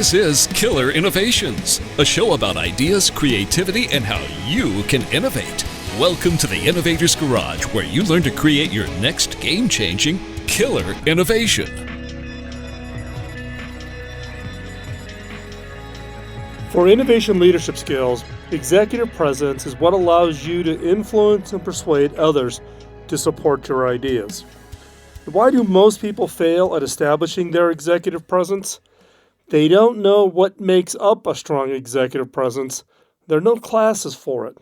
This is Killer Innovations, a show about ideas, creativity, and how you can innovate. Welcome to the Innovators Garage, where you learn to create your next game-changing killer innovation. For innovation leadership skills, executive presence is what allows you to influence and persuade others to support your ideas. Why do most people fail at establishing their executive presence? They don't know what makes up a strong executive presence. There are no classes for it.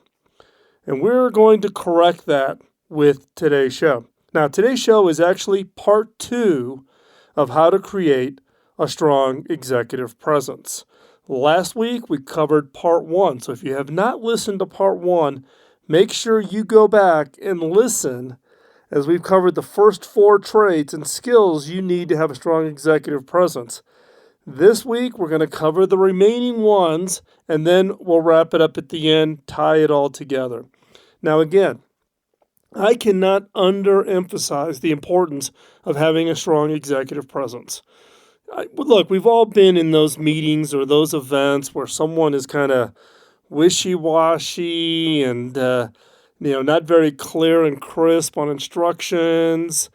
And we're going to correct that with today's show. Now, today's show is actually part 2 of how to create a strong executive presence. Last week, we covered part 1. So if you have not listened to part 1, make sure you go back and listen as we've covered the first 4 traits and skills you need to have a strong executive presence. This week, we're going to cover the remaining ones, and then we'll wrap it up at the end, tie it all together. Now, again, I cannot underemphasize the importance of having a strong executive presence. Look, we've all been in those meetings or those events where someone is kind of wishy-washy and not very clear and crisp on instructions.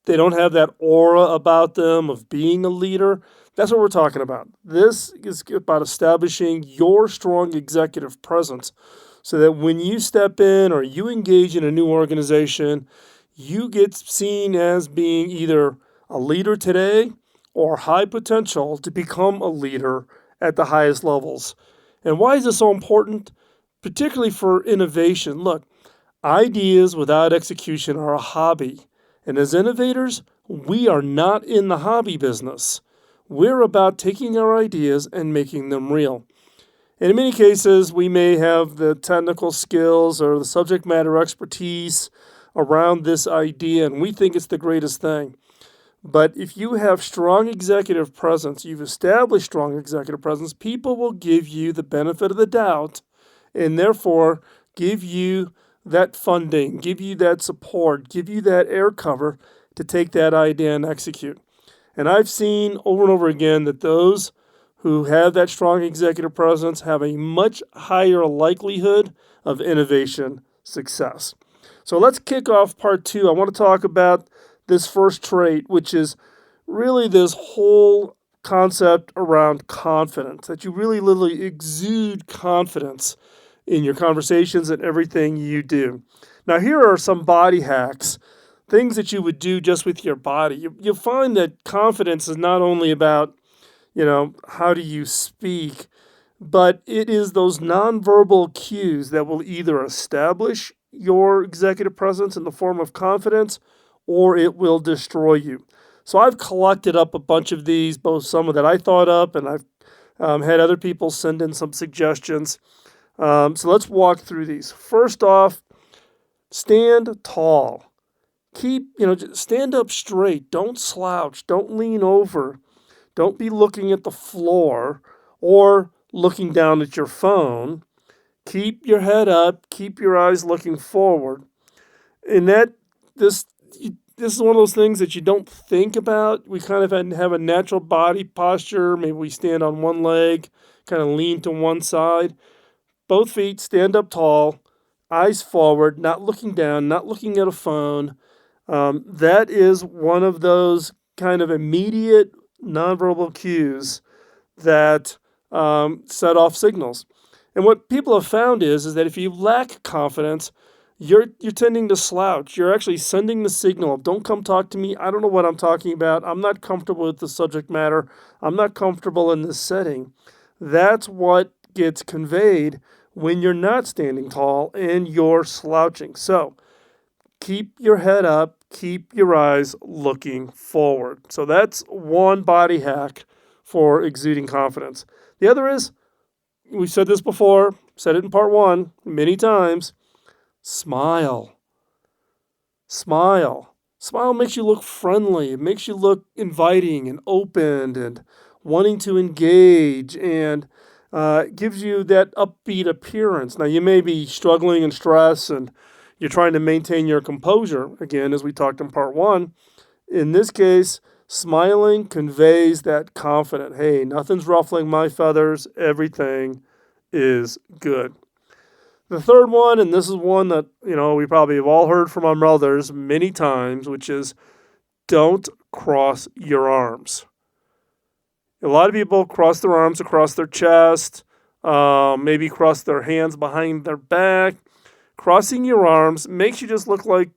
They don't have that aura about them of being a leader. That's what we're talking about. This is about establishing your strong executive presence so that when you step in or you engage in a new organization, you get seen as being either a leader today or high potential to become a leader at the highest levels. And why is this so important? Particularly for innovation. Look, ideas without execution are a hobby. And as innovators, we are not in the hobby business. We're about taking our ideas and making them real. And in many cases, we may have the technical skills or the subject matter expertise around this idea, and we think it's the greatest thing. But if you have strong executive presence, you've established strong executive presence, people will give you the benefit of the doubt and therefore give you that funding, give you that support, give you that air cover to take that idea and execute. And I've seen over and over again that those who have that strong executive presence have a much higher likelihood of innovation success. So let's kick off part 2. I want to talk about this first trait, which is really this whole concept around confidence, that you really literally exude confidence in your conversations and everything you do. Now, here are some body hacks, things that you would do just with your body. You'll find that confidence is not only about, how do you speak, but it is those nonverbal cues that will either establish your executive presence in the form of confidence or it will destroy you. So I've collected up a bunch of these, both some that I thought up and I've had other people send in some suggestions. So let's walk through these. First off, stand tall. Stand up straight. Don't slouch. Don't lean over. Don't be looking at the floor or looking down at your phone. Keep your head up. Keep your eyes looking forward. And this is one of those things that you don't think about. We kind of have a natural body posture. Maybe we stand on one leg, kind of lean to one side. Both feet stand up tall, eyes forward, not looking down, not looking at a phone. That is one of those kind of immediate nonverbal cues that set off signals. And what people have found is that if you lack confidence, you're tending to slouch. You're actually sending the signal of, don't come talk to me. I don't know what I'm talking about. I'm not comfortable with the subject matter. I'm not comfortable in this setting. That's what gets conveyed when you're not standing tall and you're slouching. So keep your head up, keep your eyes looking forward. So that's one body hack for exuding confidence. The other is, we've said this before, said it in part 1 many times, smile. Smile. Smile makes you look friendly. It makes you look inviting and open and wanting to engage and gives you that upbeat appearance. Now, you may be struggling in stress and you're trying to maintain your composure, again, as we talked in part 1. In this case, Smiling conveys that confident, hey, nothing's ruffling my feathers, everything is good. The third one, and this is one that, we probably have all heard from our mothers many times, which is don't cross your arms. A lot of people cross their arms across their chest, maybe cross their hands behind their back. Crossing your arms makes you just look like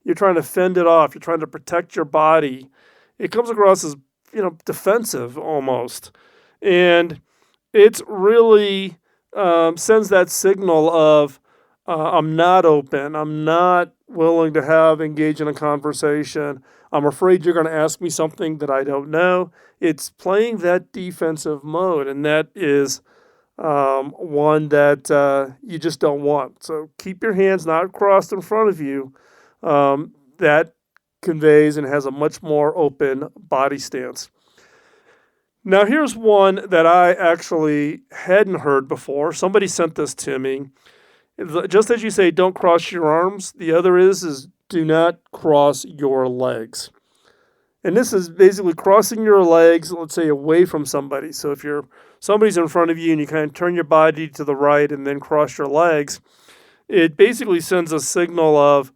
you're trying to fend it off. You're trying to protect your body. It comes across as, defensive almost. And it's really sends that signal of I'm not open. I'm not willing to engage in a conversation. I'm afraid you're going to ask me something that I don't know. It's playing that defensive mode, and that is one that you just don't want. So keep your hands not crossed in front of you. That conveys and has a much more open body stance. Now, here's one that I actually hadn't heard before. Somebody sent this to me. Just as you say, don't cross your arms, the other is do not cross your legs. And this is basically crossing your legs, let's say, away from somebody. So if somebody's in front of you and you kind of turn your body to the right and then cross your legs, it basically sends a signal of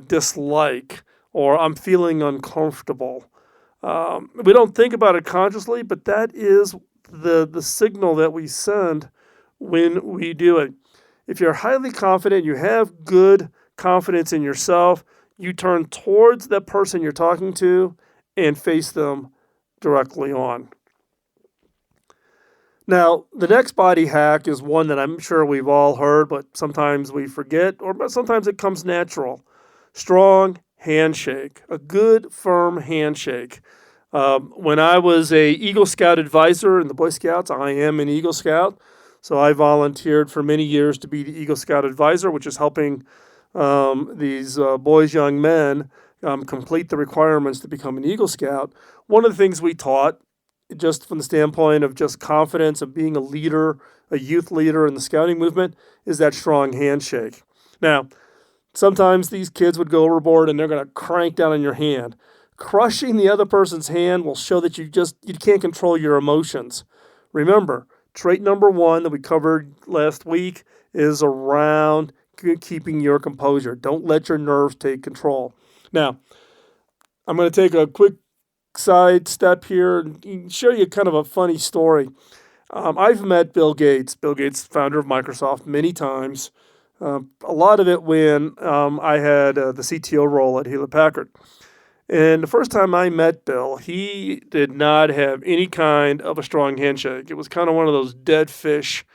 dislike, or I'm feeling uncomfortable. We don't think about it consciously, but that is the signal that we send when we do it. If you're highly confident, you have good confidence in yourself, you turn towards that person you're talking to and face them directly on. Now, the next body hack is one that I'm sure we've all heard, but sometimes we forget, or sometimes it comes natural. Strong handshake, a good, firm handshake. When I was a Eagle Scout advisor in the Boy Scouts, I am an Eagle Scout, so I volunteered for many years to be the Eagle Scout advisor, which is helping these boys, young men, complete the requirements to become an Eagle Scout. One of the things we taught, just from the standpoint of just confidence of being a leader, a youth leader in the scouting movement, is that strong handshake. Now, sometimes these kids would go overboard and they're going to crank down on your hand. Crushing the other person's hand will show that you can't control your emotions. Remember, trait number 1 that we covered last week is around keeping your composure. Don't let your nerves take control. Now, I'm going to take a quick side step here and show you kind of a funny story. I've met Bill Gates, founder of Microsoft, many times. A lot of it when I had the CTO role at Hewlett-Packard. And the first time I met Bill, he did not have any kind of a strong handshake. It was kind of one of those dead fish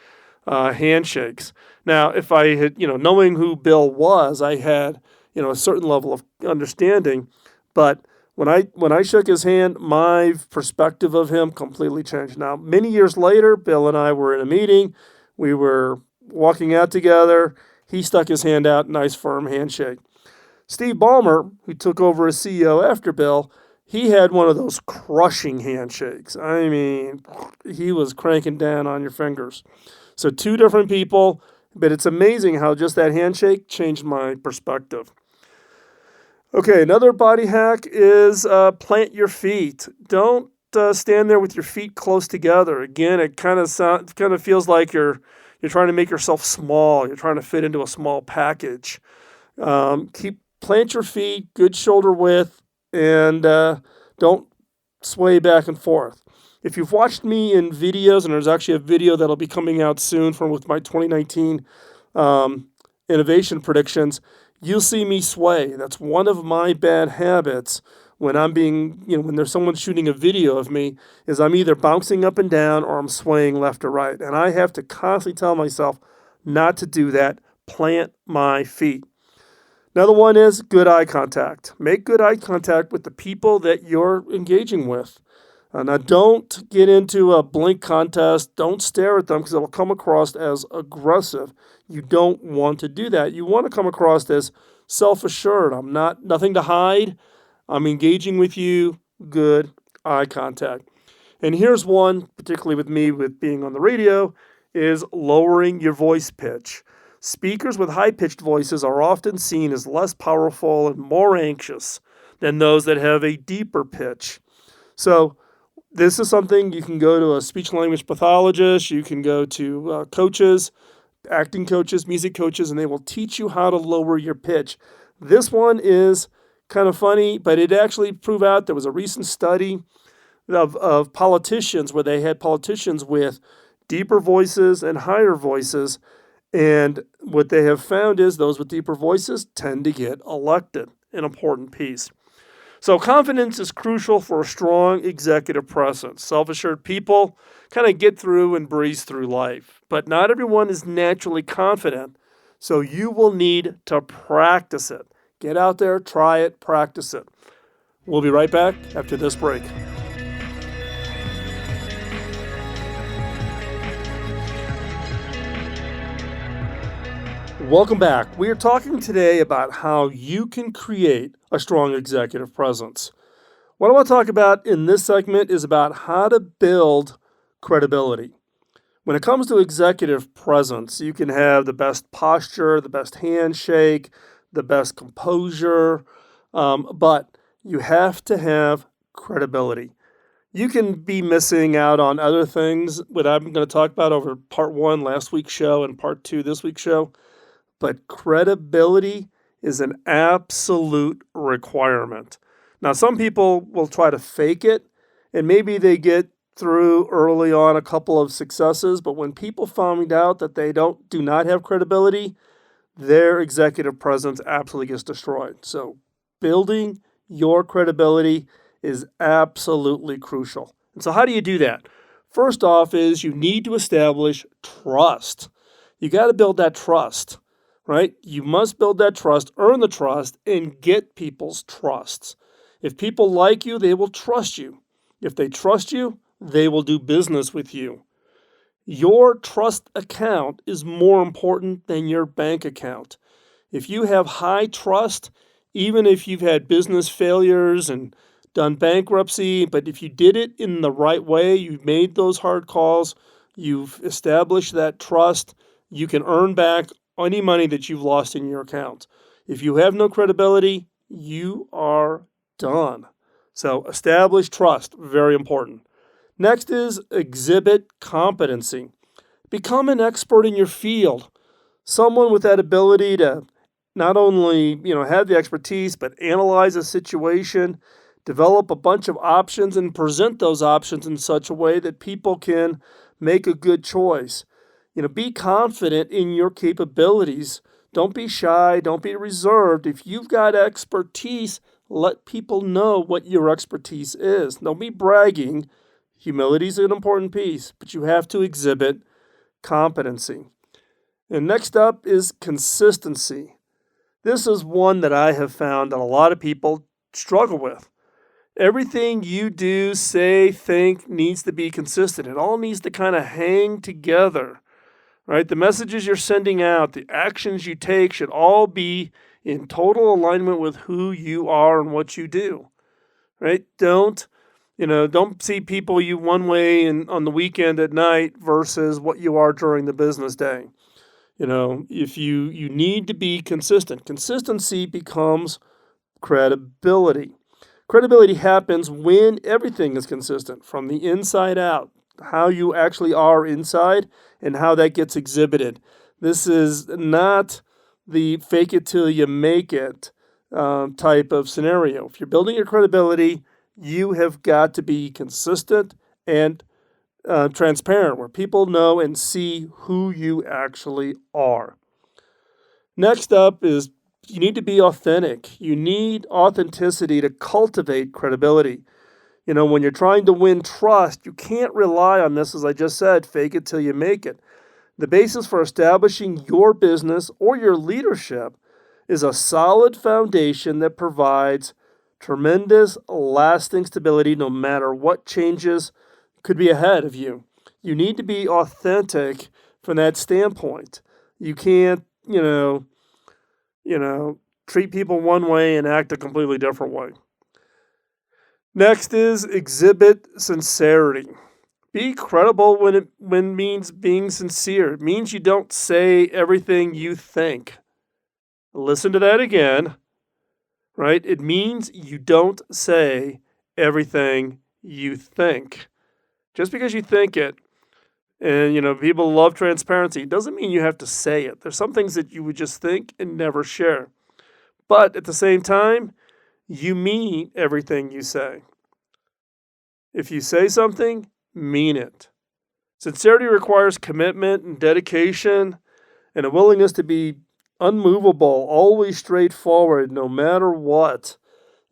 handshakes. Now, if I had, knowing who Bill was, I had, a certain level of understanding. But when I shook his hand, my perspective of him completely changed. Now, many years later, Bill and I were in a meeting. We were walking out together. He stuck his hand out, nice firm handshake. Steve Ballmer, who took over as CEO after Bill, he had one of those crushing handshakes. I mean, he was cranking down on your fingers. So 2 different people, but it's amazing how just that handshake changed my perspective. Okay, another body hack is plant your feet. Don't stand there with your feet close together. Again, it kind of feels like you're trying to make yourself small. You're trying to fit into a small package. Plant your feet, good shoulder width, and don't sway back and forth. If you've watched me in videos, and there's actually a video that'll be coming out soon with my 2019 innovation predictions, you'll see me sway. That's one of my bad habits when when there's someone shooting a video of me, is I'm either bouncing up and down or I'm swaying left or right. And I have to constantly tell myself not to do that. Plant my feet. Another one is good eye contact. Make good eye contact with the people that you're engaging with. Now, don't get into a blink contest. Don't stare at them because it'll come across as aggressive. You don't want to do that. You want to come across as self-assured. Nothing to hide. I'm engaging with you. Good eye contact. And here's one, particularly with me with being on the radio, is lowering your voice pitch. Speakers with high-pitched voices are often seen as less powerful and more anxious than those that have a deeper pitch. So this is something you can go to a speech language pathologist, you can go to coaches, acting coaches, music coaches, and they will teach you how to lower your pitch. This one is kind of funny, but it actually proved out. There was a recent study of politicians where they had politicians with deeper voices and higher voices. And what they have found is those with deeper voices tend to get elected, an important piece. So confidence is crucial for a strong executive presence. Self-assured people kind of get through and breeze through life, but not everyone is naturally confident. So you will need to practice it. Get out there, try it, practice it. We'll be right back after this break. Welcome back. We are talking today about how you can create a strong executive presence. What I want to talk about in this segment is about how to build credibility. When it comes to executive presence, you can have the best posture, the best handshake, the best composure, but you have to have credibility. You can be missing out on other things, what I'm going to talk about over part 1 last week's show and part 2 this week's show. But credibility is an absolute requirement. Now, some people will try to fake it, and maybe they get through early on a couple of successes, but when people find out that they do not have credibility, their executive presence absolutely gets destroyed. So building your credibility is absolutely crucial. And so how do you do that? First off is you need to establish trust. You got to build that trust. Right? You must build that trust, earn the trust, and get people's trusts. If people like you, they will trust you. If they trust you, they will do business with you. Your trust account is more important than your bank account. If you have high trust, even if you've had business failures and done bankruptcy, but if you did it in the right way, you've made those hard calls, you've established that trust, you can earn back any money that you've lost in your account. If you have no credibility, you are done. So establish trust, very important. Next is exhibit competency. Become an expert in your field. Someone with that ability to not only, have the expertise, but analyze a situation, develop a bunch of options, and present those options in such a way that people can make a good choice. Be confident in your capabilities. Don't be shy. Don't be reserved. If you've got expertise, let people know what your expertise is. Don't be bragging. Humility is an important piece, but you have to exhibit competency. And next up is consistency. This is one that I have found that a lot of people struggle with. Everything you do, say, think needs to be consistent. It all needs to kind of hang together. Right? The messages you're sending out, the actions you take should all be in total alignment with who you are and what you do. Right? Don't see people you one way on the weekend at night versus what you are during the business day. If you need to be consistent. Consistency becomes credibility. Credibility happens when everything is consistent from the inside out. How you actually are inside and how that gets exhibited. This is not the fake it till you make it type of scenario. If you're building your credibility, you have got to be consistent and transparent, where people know and see who you actually are. Next up is you need to be authentic. You need authenticity to cultivate credibility. When you're trying to win trust, you can't rely on this, as I just said, fake it till you make it. The basis for establishing your business or your leadership is a solid foundation that provides tremendous, lasting stability no matter what changes could be ahead of you. You need to be authentic from that standpoint. You can't, treat people one way and act a completely different way. Next is exhibit sincerity. Be credible when it means being sincere. It means you don't say everything you think. Listen to that again, right? It means you don't say everything you think. Just because you think it, and people love transparency, doesn't mean you have to say it. There's some things that you would just think and never share. But at the same time, you mean everything you say. If you say something, mean it. Sincerity requires commitment and dedication and a willingness to be unmovable, always straightforward, no matter what.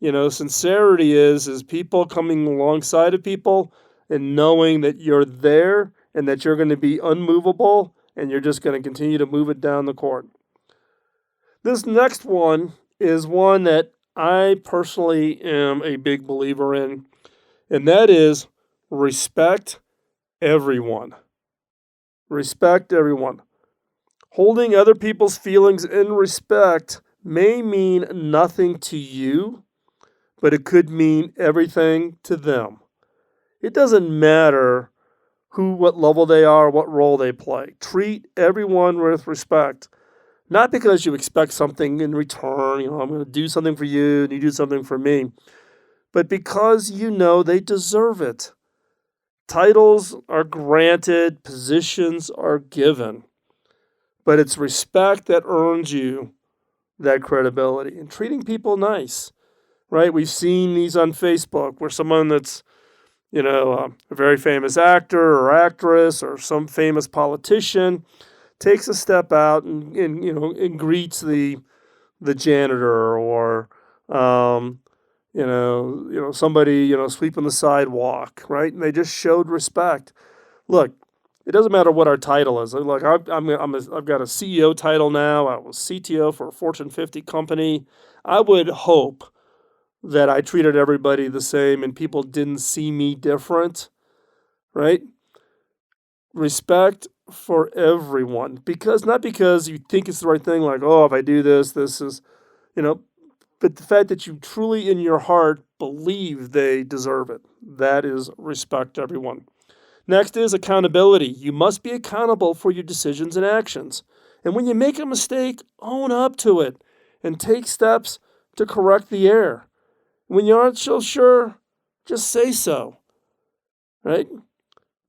Sincerity is people coming alongside of people and knowing that you're there and that you're going to be unmovable and you're just going to continue to move it down the court. This next one is one that I personally am a big believer in, and that is respect everyone. Respect everyone. Holding other people's feelings in respect may mean nothing to you, but it could mean everything to them. It doesn't matter what level they are, what role they play. Treat everyone with respect. Not because you expect something in return, I'm going to do something for you and you do something for me, but because they deserve it. Titles are granted, positions are given, but it's respect that earns you that credibility and treating people nice, right? We've seen these on Facebook where someone that's, a very famous actor or actress or some famous politician takes a step out and greets the janitor or somebody sweeping the sidewalk, right? And they just showed respect. Look, it doesn't matter what our title is. Look, I've got a CEO title now. I was CTO for a Fortune 50 company. I would hope that I treated everybody the same and people didn't see me different, right? Respect for everyone, not because you think it's the right thing, like, oh, if I do this is, but the fact that you truly in your heart believe they deserve it. That is respect everyone. Next is accountability. You must be accountable for your decisions and actions. And when you make a mistake, own up to it and take steps to correct the error. When you aren't so sure, just say so, right?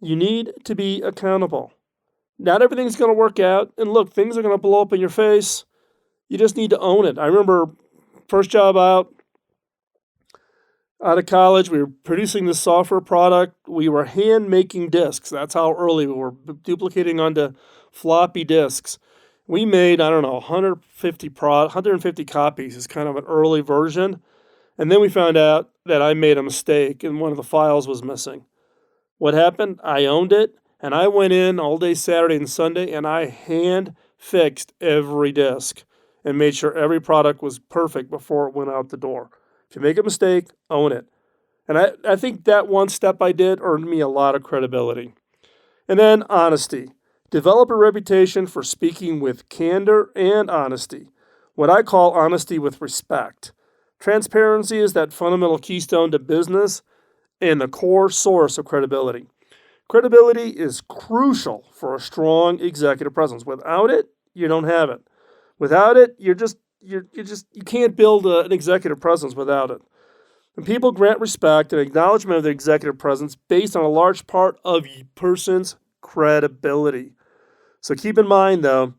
You need to be accountable. Not everything's going to work out. And look, things are going to blow up in your face. You just need to own it. I remember first job out of college, we were producing this software product. We were hand making discs. That's how early we were duplicating onto floppy disks. We made, 150 copies is kind of an early version. And then we found out that I made a mistake and one of the files was missing. What happened? I owned it, and I went in all day Saturday and Sunday, and I hand fixed every disc and made sure every product was perfect before it went out the door. If you make a mistake, own it. And I think that one step I did earned me a lot of credibility. And then honesty. Develop a reputation for speaking with candor and honesty, what I call honesty with respect. Transparency is that fundamental keystone to business and the core source of credibility. Credibility is crucial for a strong executive presence. Without it, you don't have it. Without it, you can't build an executive presence without it. And people grant respect and acknowledgement of their executive presence based on a large part of a person's credibility. So keep in mind, though,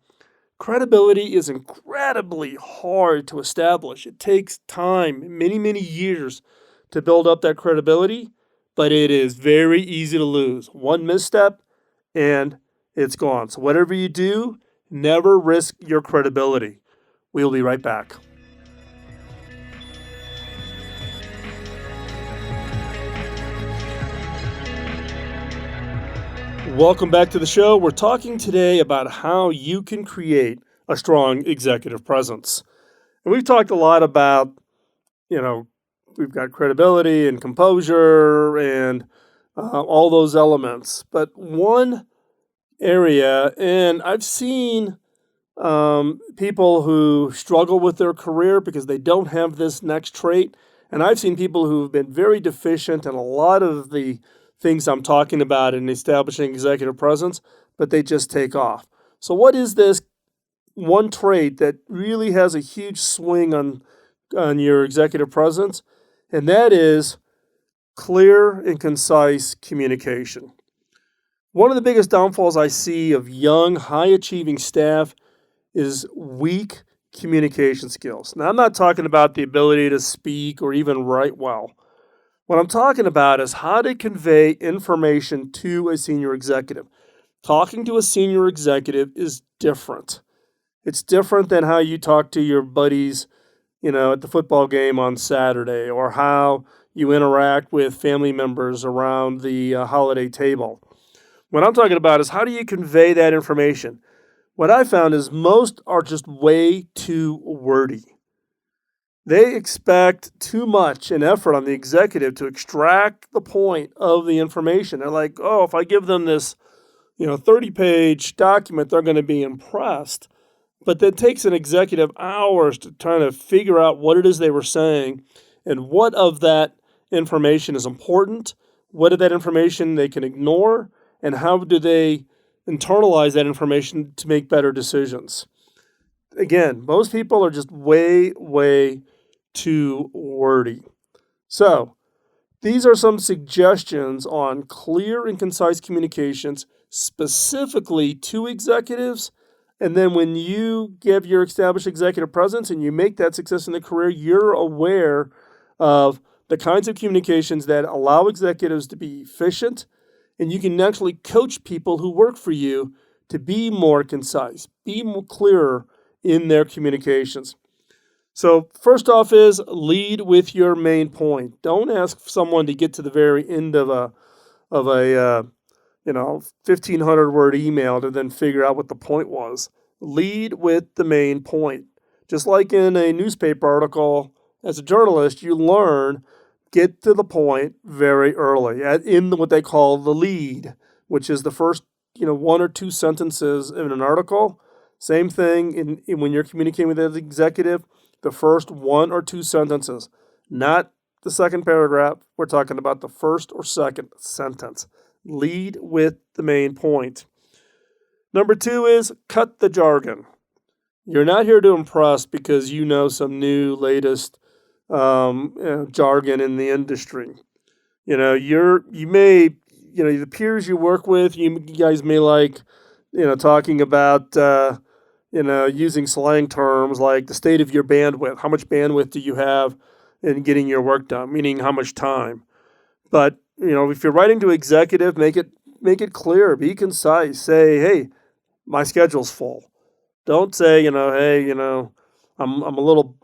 credibility is incredibly hard to establish. It takes time, many, many years to build up that credibility, but it is very easy to lose. One misstep and it's gone. So whatever you do, never risk your credibility. We'll be right back. Welcome back to the show. We're talking today about how you can create a strong executive presence. And we've talked a lot about, we've got credibility and composure and all those elements. But one area, and I've seen people who struggle with their career because they don't have this next trait. And I've seen people who've been very deficient in a lot of the things I'm talking about in establishing executive presence, but they just take off. So what is this one trait that really has a huge swing on your executive presence? And that is Clear and concise communication. One of the biggest downfalls I see of young, high-achieving staff is weak communication skills. Now, I'm not talking about the ability to speak or even write well. What I'm talking about is how to convey information to a senior executive. Talking to a senior executive is different. It's different than how you talk to your buddies, at the football game on Saturday, or how you interact with family members around the holiday table. What I'm talking about is how do you convey that information? What I found is most are just way too wordy. They expect too much and effort on the executive to extract the point of the information. They're like, oh, if I give them this, 30-page document, they're going to be impressed. But that takes an executive hours to try to figure out what it is they were saying and what of that information is important, what of that information they can ignore, and how do they internalize that information to make better decisions. Again, most people are just way too wordy. So, these are some suggestions on clear and concise communications specifically to executives. And then when you give your established executive presence and you make that success in the career, you're aware of the kinds of communications that allow executives to be efficient, and you can actually coach people who work for you to be more concise, be more clearer in their communications. So first off is lead with your main point. Don't ask someone to get to the very end of a 1,500 word email to then figure out what the point was. Lead with the main point. Just like in a newspaper article, as a journalist, you learn, get to the point very early in what they call the lead, which is the first, one or two sentences in an article. Same thing when you're communicating with an executive, the first one or two sentences, not the second paragraph. We're talking about the first or second sentence. Lead with the main point. Number 2 is cut the jargon. You're not here to impress because you know some new latest jargon in the industry. The peers you work with, you guys may like, talking about, using slang terms like the state of your bandwidth. How much bandwidth do you have in getting your work done? Meaning how much time. But, if you're writing to executive, make it clear, be concise. Say, hey, my schedule's full. Don't say, hey, I'm a little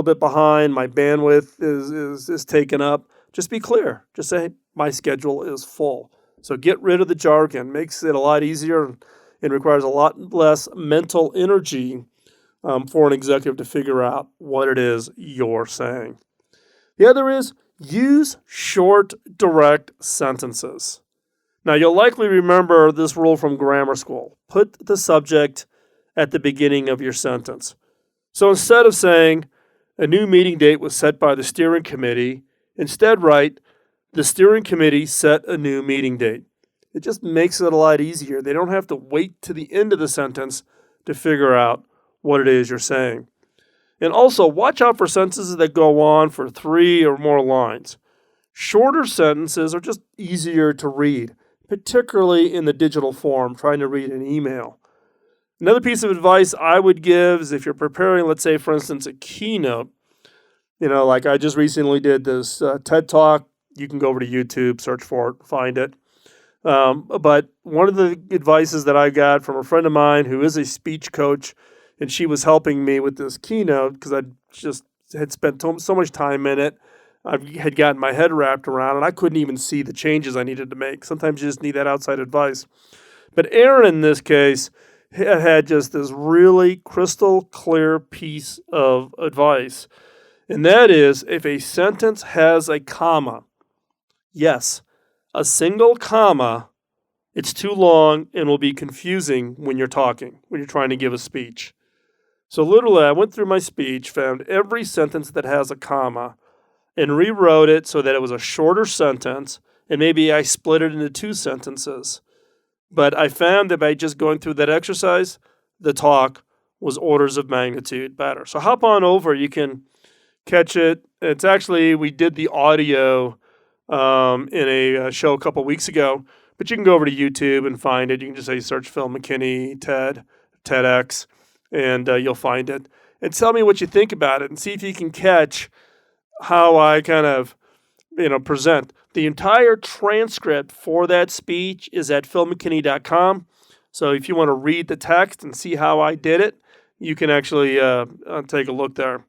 bit behind. My bandwidth is taken up. Just be clear. Just say, my schedule is full. So get rid of the jargon. Makes it a lot easier and requires a lot less mental energy for an executive to figure out what it is you're saying. The other is use short, direct sentences. Now, you'll likely remember this rule from grammar school. Put the subject at the beginning of your sentence. So instead of saying, a new meeting date was set by the steering committee, instead write, the steering committee set a new meeting date. It just makes it a lot easier. They don't have to wait to the end of the sentence to figure out what it is you're saying. And also, watch out for sentences that go on for 3 or more lines. Shorter sentences are just easier to read, particularly in the digital form, trying to read an email. Another piece of advice I would give is if you're preparing, let's say, for instance, a keynote, like I just recently did this TED Talk. You can go over to YouTube, search for it, find it. But one of the advices that I got from a friend of mine who is a speech coach, and she was helping me with this keynote because I just had spent so much time in it. I had gotten my head wrapped around, and I couldn't even see the changes I needed to make. Sometimes you just need that outside advice. But Aaron, in this case, had just this really crystal clear piece of advice. And that is, if a sentence has a comma, yes, a single comma, it's too long and will be confusing when you're talking, when you're trying to give a speech. So literally, I went through my speech, found every sentence that has a comma, and rewrote it so that it was a shorter sentence, and maybe I split it into 2 sentences. But I found that by just going through that exercise, the talk was orders of magnitude better. So hop on over. You can catch it. It's actually, we did the audio in a show a couple weeks ago, but you can go over to YouTube and find it. You can just say search Phil McKinney, TEDx, and you'll find it. And tell me what you think about it and see if you can catch how I kind of, present. The entire transcript for that speech is at philmckinney.com. So if you want to read the text and see how I did it, you can actually take a look there.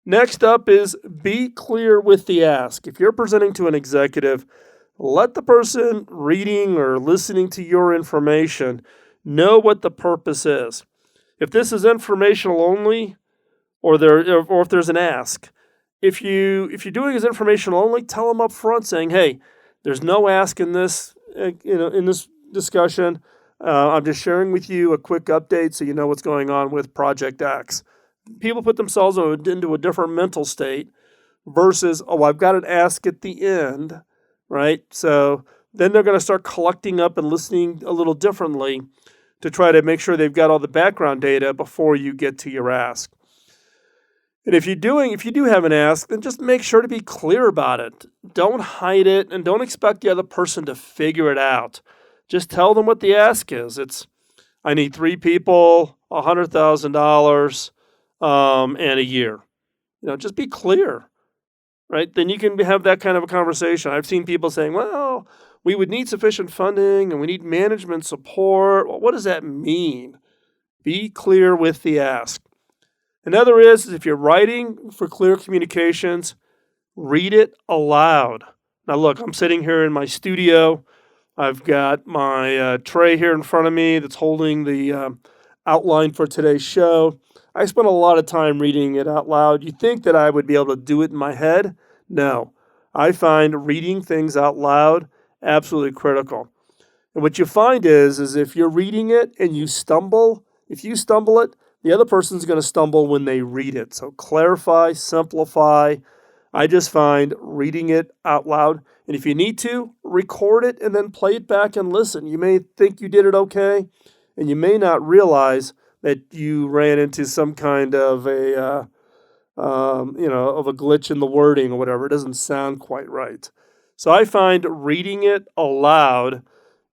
Next up is be clear with the ask. If you're presenting to an executive, let the person reading or listening to your information know what the purpose is. If this is informational only, or if there's an ask, if you're doing as informational only, tell them up front, saying, "Hey, there's no ask in this, in this discussion. I'm just sharing with you a quick update so you know what's going on with Project X." People put themselves into a different mental state versus, "Oh, I've got an ask at the end," right? So then they're going to start collecting up and listening a little differently to try to make sure they've got all the background data before you get to your ask. And if you do have an ask, then just make sure to be clear about it. Don't hide it and don't expect the other person to figure it out. Just tell them what the ask is. It's, I need 3 people, $100,000, and a year. Just be clear, right? Then you can have that kind of a conversation. I've seen people saying, "Well, we would need sufficient funding and we need management support." Well, what does that mean? Be clear with the ask. Another is if you're writing for clear communications, read it aloud. Now, look, I'm sitting here in my studio. I've got my tray here in front of me that's holding the outline for today's show. I spent a lot of time reading it out loud. You think that I would be able to do it in my head? No. I find reading things out loud absolutely critical. And what you find is if you're reading it and you stumble, if you stumble it, the other person's going to stumble when they read it. So clarify, simplify. I just find reading it out loud. And if you need to, record it and then play it back and listen. You may think you did it okay, and you may not realize that you ran into some kind of a glitch in the wording or whatever. It doesn't sound quite right. So I find reading it aloud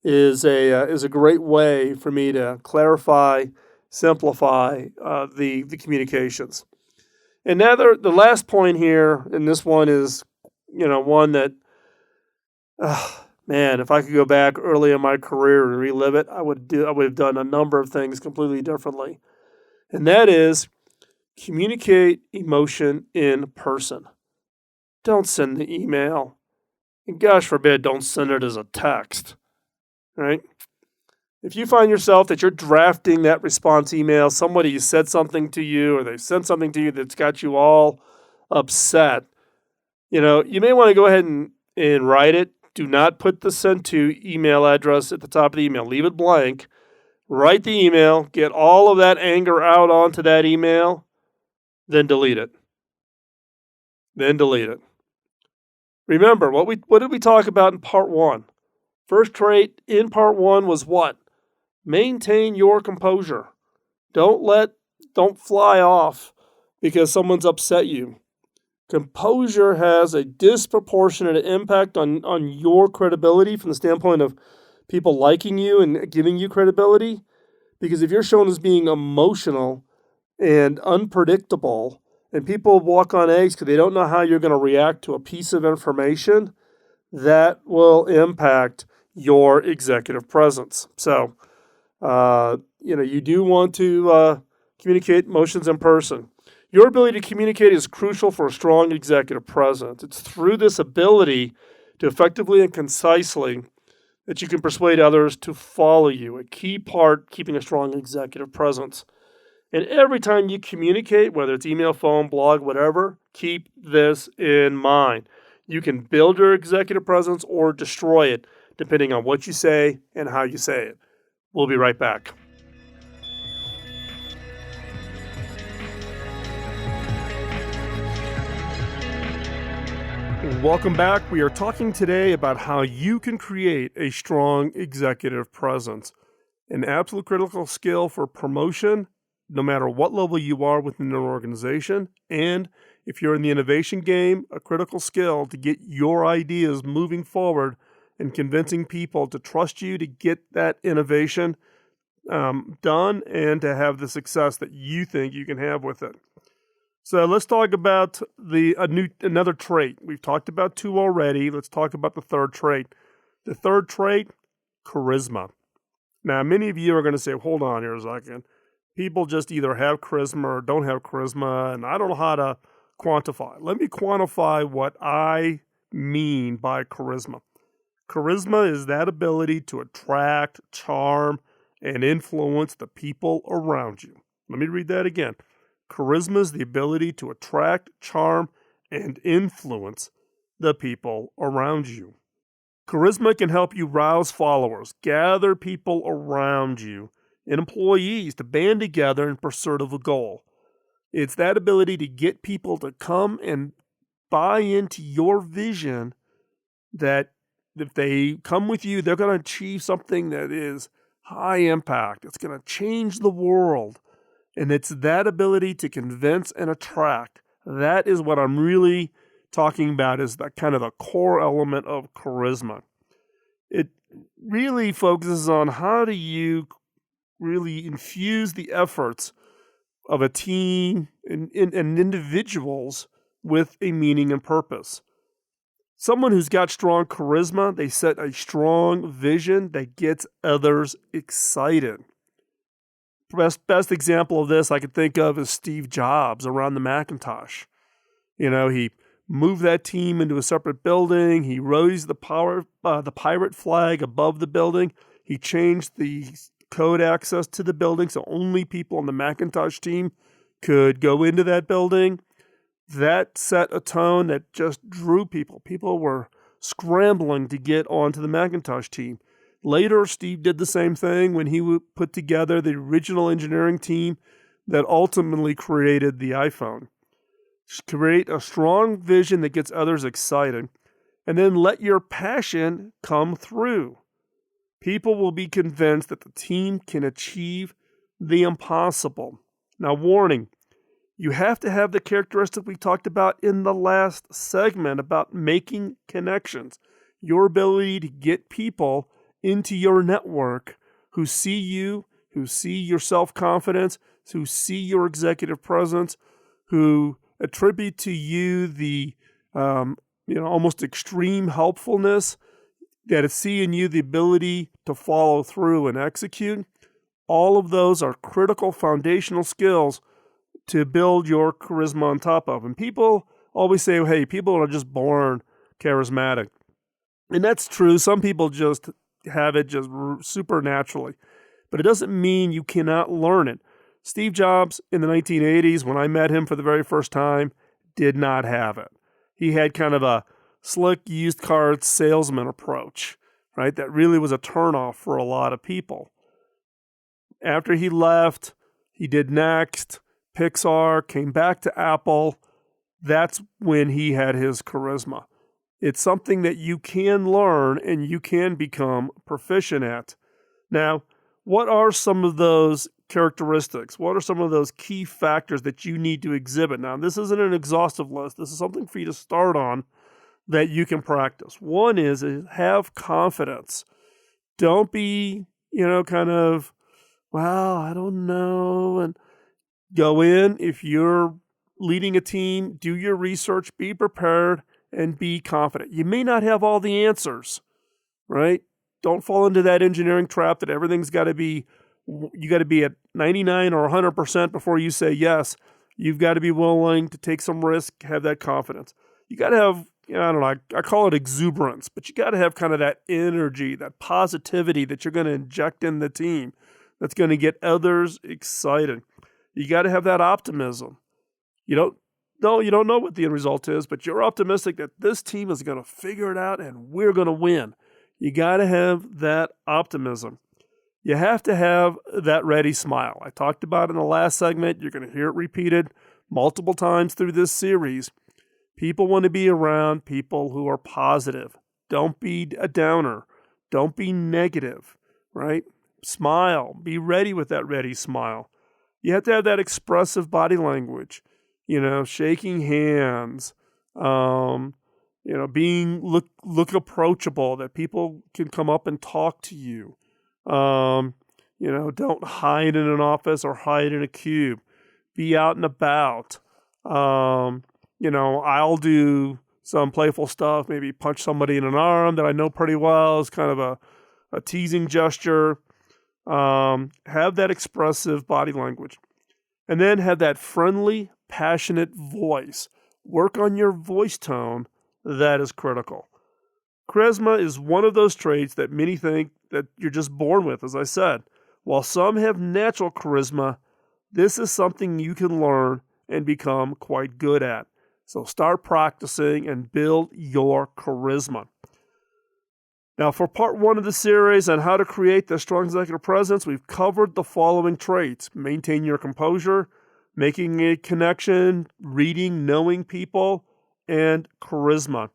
is a great way for me to clarify, simplify the communications. And now the last point here, and this one is, one that, man, if I could go back early in my career and relive it, I would have done a number of things completely differently. And that is communicate emotion in person. Don't send the email. And gosh forbid, don't send it as a text, right? If you find yourself that you're drafting that response email, somebody said something to you or they sent something to you that's got you all upset, you may want to go ahead and write it. Do not put the send to email address at the top of the email. Leave it blank. Write the email. Get all of that anger out onto that email. Then delete it. Remember, what did we talk about in part 1? First trait in part 1 was what? Maintain your composure. Don't fly off because someone's upset you. Composure has a disproportionate impact on your credibility from the standpoint of people liking you and giving you credibility. Because if you're shown as being emotional and unpredictable, and people walk on eggs because they don't know how you're going to react to a piece of information, that will impact your executive presence. So, you do want to communicate emotions in person. Your ability to communicate is crucial for a strong executive presence. It's through this ability to effectively and concisely that you can persuade others to follow you, a key part keeping a strong executive presence. And every time you communicate, whether it's email, phone, blog, whatever, keep this in mind. You can build your executive presence or destroy it, depending on what you say and how you say it. We'll be right back. Welcome back. We are talking today about how you can create a strong executive presence, an absolute critical skill for promotion, no matter what level you are within an organization, and If you're in the innovation game, a critical skill to get your ideas moving forward and convincing people to trust you to get that innovation done and to have the success that you think you can have with it. So let's talk about another trait. We've talked about 2 already. Let's talk about the third trait. The third trait, charisma. Now, many of you are going to say, hold on here a second. People just either have charisma or don't have charisma, and I don't know how to quantify. Let me quantify what I mean by charisma. Charisma is that ability to attract, charm, and influence the people around you. Let me read that again. Charisma is the ability to attract, charm, and influence the people around you. Charisma can help you rouse followers, gather people around you, and employees to band together in pursuit of a goal. It's that ability to get people to come and buy into your vision that if they come with you, they're going to achieve something that is high impact. It's going to change the world. And it's that ability to convince and attract. That is what I'm really talking about, is that kind of the core element of charisma. It really focuses on how do you really infuse the efforts of a team and individuals with a meaning and purpose. Someone who's got strong charisma, they set a strong vision that gets others excited. Best example of this I could think of is Steve Jobs around the Macintosh. He moved that team into a separate building. He raised the pirate flag above the building. He changed the code access to the building so only people on the Macintosh team could go into that building. That set a tone that just drew people. People were scrambling to get onto the Macintosh team. Later, Steve did the same thing when he put together the original engineering team that ultimately created the iPhone. Create a strong vision that gets others excited, and then let your passion come through. People will be convinced that the team can achieve the impossible. Now, warning, you have to have the characteristic we talked about in the last segment about making connections. Your ability to get people into your network who see you, who see your self-confidence, who see your executive presence, who attribute to you the almost extreme helpfulness, that see in you the ability to follow through and execute. All of those are critical foundational skills to build your charisma on top of. And people always say, hey, people are just born charismatic. And that's true. Some people just have it just supernaturally. But it doesn't mean you cannot learn it. Steve Jobs in the 1980s, when I met him for the very first time, did not have it. He had kind of a slick used car salesman approach, right? That really was a turnoff for a lot of people. After he left, he did Next, Pixar, came back to Apple. That's when he had his charisma. It's something that you can learn and you can become proficient at. Now, what are some of those characteristics? What are some of those key factors that you need to exhibit? Now, this isn't an exhaustive list. This is something for you to start on that you can practice. One is have confidence. Don't be, kind of, well, I don't know. And go in. If you're leading a team, do your research, be prepared, and be confident. You may not have all the answers, right? Don't fall into that engineering trap that everything's got to be, you got to be at 99 or 100% before you say yes. You've got to be willing to take some risk, have that confidence. You got to have, I don't know, I call it exuberance, but you got to have kind of that energy, that positivity that you're going to inject in the team that's going to get others excited. You got to have that optimism. You don't know what the end result is, but you're optimistic that this team is going to figure it out and we're going to win. You got to have that optimism. You have to have that ready smile. I talked about it in the last segment. You're going to hear it repeated multiple times through this series. People want to be around people who are positive. Don't be a downer. Don't be negative, right? Smile. Be ready with that ready smile. You have to have that expressive body language. shaking hands, being look approachable, that people can come up and talk to you. Don't hide in an office or hide in a cube. Be out and about. I'll do some playful stuff, maybe punch somebody in an arm that I know pretty well. It's kind of a teasing gesture. Have that expressive body language. And then have that friendly, passionate voice. Work on your voice tone. That is critical. Charisma is one of those traits that many think that you're just born with, as I said. While some have natural charisma, this is something you can learn and become quite good at. So start practicing and build your charisma. Now, for part 1 of the series on how to create the strong executive presence, we've covered the following traits: maintain your composure, making a connection, reading, knowing people, and charisma.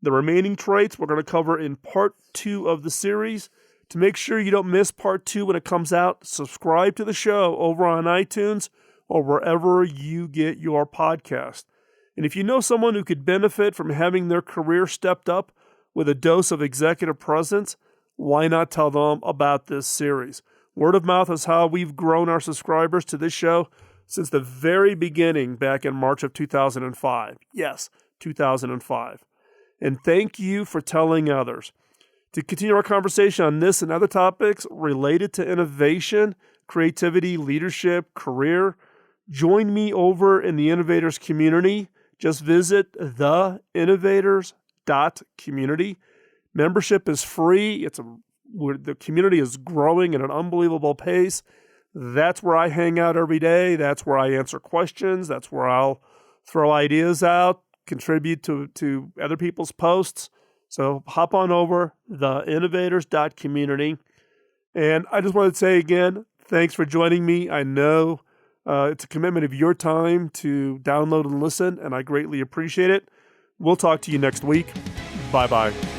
The remaining traits we're going to cover in part 2 of the series. To make sure you don't miss part 2 when it comes out, subscribe to the show over on iTunes or wherever you get your podcast. And if you know someone who could benefit from having their career stepped up with a dose of executive presence, why not tell them about this series? Word of mouth is how we've grown our subscribers to this show since the very beginning back in March of 2005. Yes, 2005. And thank you for telling others. To continue our conversation on this and other topics related to innovation, creativity, leadership, career, join me over in the Innovators community. Just visit theinnovators.community. Membership is free. The community is growing at an unbelievable pace. That's where I hang out every day. That's where I answer questions. That's where I'll throw ideas out, contribute to other people's posts. So hop on over, theinnovators.community. And I just want to say again, thanks for joining me. I know it's a commitment of your time to download and listen, and I greatly appreciate it. We'll talk to you next week. Bye-bye.